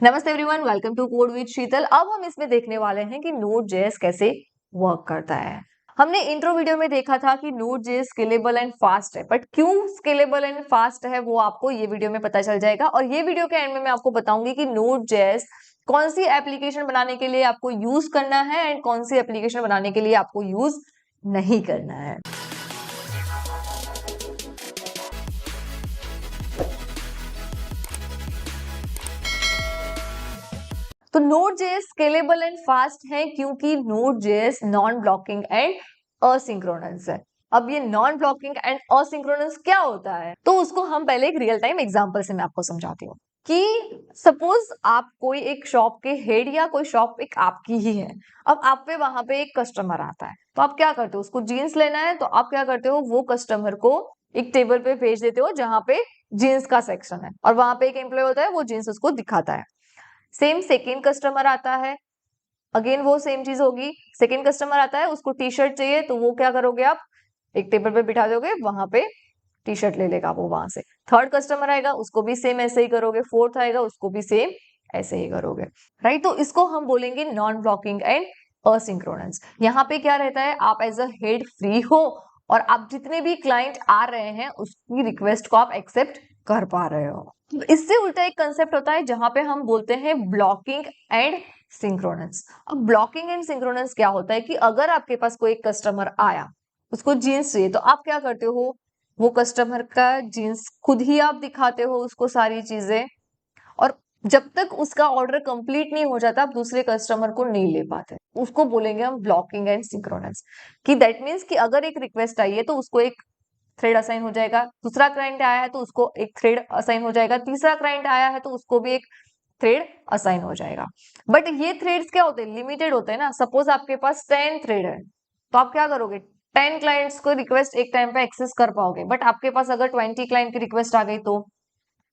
नमस्ते everyone, welcome to code with Sheetal. अब हम इसमें देखने वाले हैं कि Node.js कैसे वर्क करता है। हमने इंट्रो वीडियो में देखा था कि Node.js स्केलेबल एंड फास्ट है, बट क्यों स्केलेबल एंड फास्ट है वो आपको ये वीडियो में पता चल जाएगा। और ये वीडियो के एंड में मैं आपको बताऊंगी कि Node.js कौन सी एप्लीकेशन बनाने के लिए आपको यूज करना है एंड कौन सी एप्लीकेशन बनाने के लिए आपको यूज नहीं करना है। तो Node.js स्केलेबल एंड फास्ट है क्योंकि Node.js non blocking and asynchronous है। अब ये नॉन ब्लॉकिंग एंड असिंक्रोनस क्या होता है, तो उसको हम पहले एक रियल टाइम एग्जांपल से मैं आपको समझाती हूँ कि सपोज आप कोई एक शॉप के हेड या कोई शॉप एक आपकी ही है। अब आप पे वहां पे एक कस्टमर आता है, तो आप क्या करते हो, उसको जीन्स लेना है, तो आप क्या करते हो, वो कस्टमर को एक टेबल पे भेज देते हो जहां पे जीन्स का सेक्शन है और वहां पे एक एम्प्लॉय होता है, वो जीन्स उसको दिखाता है। सेम सेकेंड कस्टमर आता है, अगेन वो सेम चीज होगी। सेकेंड कस्टमर आता है, उसको टी शर्ट चाहिए, तो वो क्या करोगे, आप एक टेबल पे बिठा दोगे, वहां पे टी शर्ट ले लेगा वो वहां से। थर्ड कस्टमर आएगा, उसको भी सेम ऐसे ही करोगे। फोर्थ आएगा, उसको भी सेम ऐसे ही करोगे, राइट। तो इसको हम बोलेंगे नॉन ब्लॉकिंग एंड असिंक्रोनस। यहाँ पे क्या रहता है, आप एज अ हेड फ्री हो और आप जितने भी क्लाइंट आ रहे हैं उसकी रिक्वेस्ट को आप एक्सेप्ट कर पा रहे हो। इससे उल्टा एक कंसेप्ट होता है जहां पे हम बोलते हैं ब्लॉकिंग एंड सिंक्रोनस। अब ब्लॉकिंग एंड सिंक्रोनस क्या होता है कि अगर आपके पास कोई कस्टमर आया, उसको जीन्स चाहिए, तो आप क्या करते हो, वो कस्टमर का जीन्स खुद ही आप दिखाते हो उसको सारी चीजें, और जब तक उसका ऑर्डर कंप्लीट नहीं हो जाता आप दूसरे कस्टमर को नहीं ले पाते। उसको बोलेंगे हम ब्लॉकिंग एंड सिंक्रोनस। कि दैट मीन्स कि अगर एक रिक्वेस्ट आई है तो उसको एक थ्रेड असाइन हो जाएगा, दूसरा क्लाइंट आया है तो उसको एक थ्रेड असाइन हो जाएगा, तीसरा क्लाइंट आया है तो उसको भी एक थ्रेड असाइन हो जाएगा। बट ये थ्रेड्स क्या होते हैं, लिमिटेड होते हैं ना। सपोज आपके पास 10 थ्रेड है, तो आप क्या करोगे, 10 क्लाइंट्स को रिक्वेस्ट एक टाइम पे एक्सेस कर पाओगे। बट आपके पास अगर 20 क्लाइंट की रिक्वेस्ट आ गई, तो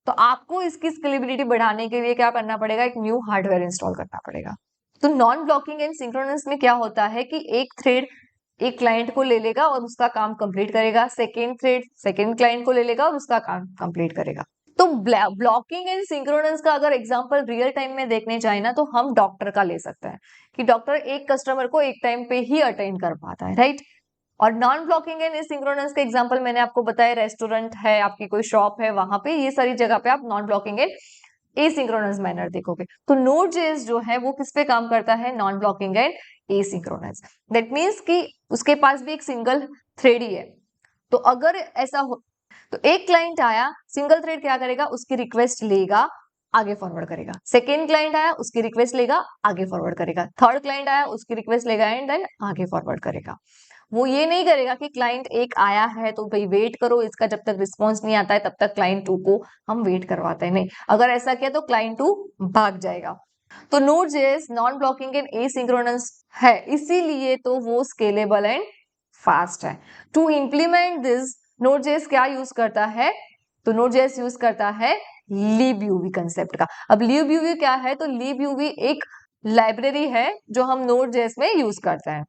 आपको इसकी स्केलेबिलिटी बढ़ाने के लिए क्या करना पड़ेगा, एक न्यू हार्डवेयर इंस्टॉल करना पड़ेगा। तो नॉन ब्लॉकिंग एंड सिंक्रोनस में क्या होता है कि एक थ्रेड एक क्लाइंट को ले लेगा और उसका काम कंप्लीट करेगा, सेकेंड थ्रेड सेकेंड क्लाइंट को ले लेगा और उसका काम कंप्लीट करेगा। तो ब्लॉकिंग एंड सिंक्रोनस का अगर एग्जांपल रियल टाइम में देखने जाए ना, तो हम डॉक्टर का ले सकते हैं कि डॉक्टर एक कस्टमर को एक टाइम पे ही अटेंड कर पाता है, राइट। और नॉन ब्लॉकिंग एंड एसिंक्रोनस का एग्जांपल मैंने आपको बताया, रेस्टोरेंट है, आपकी कोई शॉप है, वहां पे ये सारी जगह पे आप non blocking and asynchronous manner देखोगे। तो Node.js जो है वो किस पे काम करता है, non blocking and asynchronous. That means कि उसके पास भी एक सिंगल थ्रेड ही है। तो अगर ऐसा हो, तो एक क्लाइंट आया, सिंगल थ्रेड क्या करेगा, उसकी रिक्वेस्ट लेगा, आगे फॉरवर्ड करेगा। सेकेंड क्लाइंट आया, उसकी रिक्वेस्ट लेगा, आगे फॉरवर्ड करेगा। थर्ड क्लाइंट आया, उसकी रिक्वेस्ट लेगा एंड देन आगे फॉरवर्ड करेगा। वो ये नहीं करेगा कि क्लाइंट एक आया है तो भाई वेट करो, इसका जब तक रिस्पॉन्स नहीं आता है तब तक क्लाइंट 2 को हम वेट करवाते हैं, नहीं। अगर ऐसा किया तो क्लाइंट 2 भाग जाएगा। तो Node.js non blocking and asynchronous है, इसीलिए तो वो स्केलेबल एंड फास्ट है। टू इम्प्लीमेंट दिस Node.js क्या यूज करता है, तो Node.js यूज करता है libuv कंसेप्ट का। अब libuv क्या है, तो libuv एक लाइब्रेरी है जो हम Node.js में यूज करते हैं।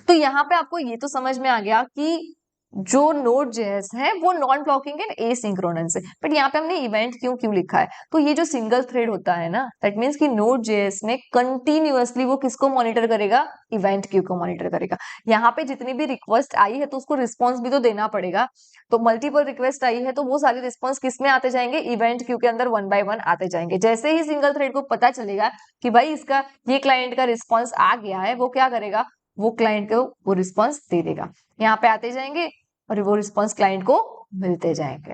तो यहाँ पे आपको ये तो समझ में आ गया कि जो Node.js है वो नॉन ब्लॉकिंग एंड एसिंक्रोनस है। बट यहाँ पे हमने इवेंट क्यों क्यों लिखा है, तो ये जो सिंगल थ्रेड होता है ना, दैट मीन्स कि Node.js में कंटिन्यूअसली वो किसको मॉनिटर करेगा, इवेंट क्यू को मॉनिटर करेगा। यहाँ पे जितनी भी रिक्वेस्ट आई है तो उसको रिस्पॉन्स भी तो देना पड़ेगा। तो मल्टीपल रिक्वेस्ट आई है तो वो सारे रिस्पॉन्स किस में आते जाएंगे, इवेंट क्यू के अंदर 1 बाय 1 आते जाएंगे। जैसे ही सिंगल थ्रेड को पता चलेगा कि भाई इसका ये क्लाइंट का रिस्पॉन्स आ गया है, वो क्या करेगा, वो क्लाइंट को वो रिस्पॉन्स दे देगा, यहाँ पे आते जाएंगे और वो रिस्पॉन्स क्लाइंट को मिलते जाएंगे।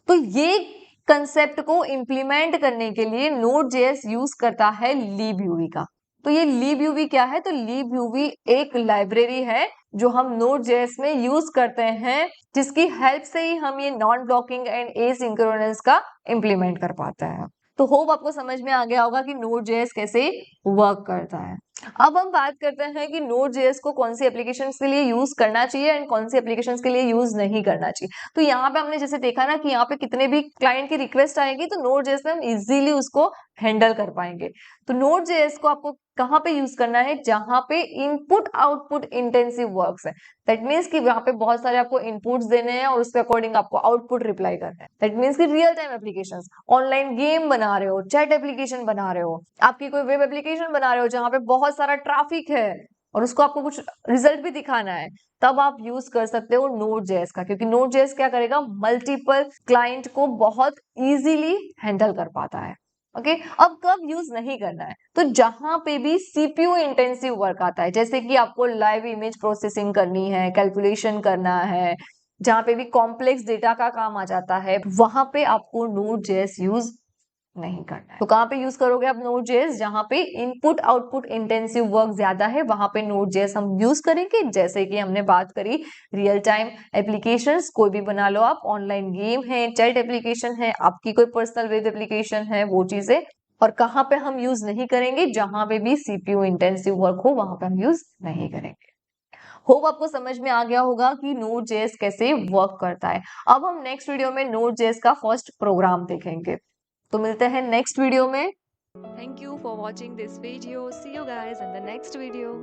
तो ये कंसेप्ट को इंप्लीमेंट करने के लिए Node.js यूज करता है libuv का। तो ये libuv क्या है, तो libuv एक लाइब्रेरी है जो हम Node.js में यूज करते हैं, जिसकी हेल्प से ही हम ये नॉन ब्लॉकिंग एंड एसिंक्रोनस का इंप्लीमेंट कर पाते हैं। तो होप आपको समझ में आ गया होगा कि Node.js कैसे वर्क करता है। अब हम बात करते हैं कि Node.js को कौन सी एप्लीकेशंस के लिए यूज करना चाहिए एंड कौन सी एप्लीकेशंस के लिए यूज नहीं करना चाहिए। तो यहाँ पे हमने जैसे देखा ना कि यहाँ पे कितने भी क्लाइंट की रिक्वेस्ट आएगी तो Node.js में हम इजीली उसको हैंडल कर पाएंगे। तो Node.js को आपको कहाँ पे यूज करना है, जहां पे इनपुट आउटपुट इंटेंसिव वर्क्स है। दैट मीन्स कि वहां पे बहुत सारे आपको इनपुट्स देने हैं और उसके अकॉर्डिंग आपको आउटपुट रिप्लाई करना है। दैट मीन्स कि real time applications, online game बना रहे हो, चैट एप्लीकेशन बना रहे हो, आपकी कोई वेब एप्लीकेशन बना रहे हो जहां पे बहुत सारा ट्रैफिक है और उसको आपको कुछ रिजल्ट भी दिखाना है, तब आप यूज कर सकते हो Node.js का, क्योंकि Node.js क्या करेगा, मल्टीपल क्लाइंट को बहुत इजीली हैंडल कर पाता है। ओके अब कब यूज नहीं करना है, तो जहां पे भी सीपीयू इंटेंसिव वर्क आता है, जैसे कि आपको लाइव इमेज प्रोसेसिंग करनी है, कैलकुलेशन करना है, जहां पे भी कॉम्प्लेक्स डेटा का काम आ जाता है, वहां पे आपको Node.js यूज नहीं करना है। तो कहाँ पे यूज करोगे आप Node.js, जहां पे इनपुट आउटपुट इंटेंसिव वर्क ज्यादा है, वहां पे Node.js हम यूज करेंगे। जैसे कि हमने बात करी रियल टाइम एप्लीकेशंस, कोई भी बना लो आप, ऑनलाइन गेम है, चैट एप्लीकेशन है, आपकी कोई पर्सनल वेब एप्लीकेशन है, वो चीजें। और कहाँ पे हम यूज नहीं करेंगे, जहां पे भी सीपीयू इंटेंसिव वर्क हो वहां पे हम यूज नहीं करेंगे। होप आपको समझ में आ गया होगा कि Node.js कैसे वर्क करता है। अब हम नेक्स्ट वीडियो में Node.js का फर्स्ट प्रोग्राम देखेंगे। तो मिलते हैं नेक्स्ट वीडियो में। Thank you for watching this video. See you guys in the next video.